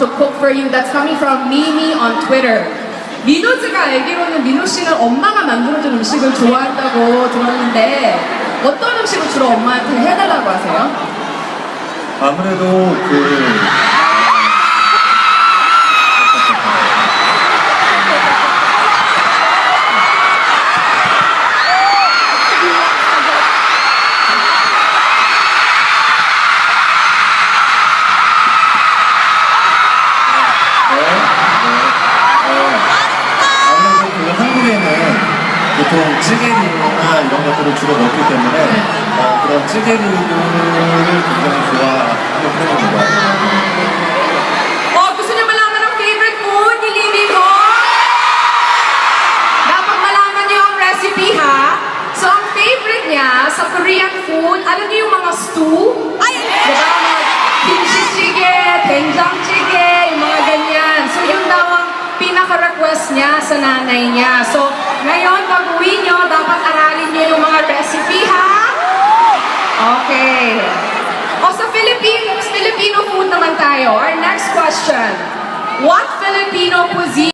to cook for you. That's coming from Mimi on Twitter. 민호즈가 알기로는 민호 씨는 엄마가 만들어준 음식을 좋아한다고 들었는데 어떤 음식을 주로 엄마한테 해달라고 하세요? 아무래도 한국에는 보통 찌개류나 이런 것들을 주로 먹기 때문에 그런 찌개류를 굉장히 좋아하는 편입니다. Gusto niyo malaman ang favorite food ni Lily ko? Dapat malaman niyo ang recipe, ha? So, ang favorite niya sa Korean food, alam niyo yung mga stew? Diba? Mga kimchi jjigae, doenjang jjigae, yung mga ganyan. So, yun daw ang pinaka-request niya sa nanay niya. So, ngayon, pag-uwi niyo, dapat aralin niyo yung mga recipe, ha? Okay. O sa Filipino food naman tayo. Our next question. What Filipino cuisine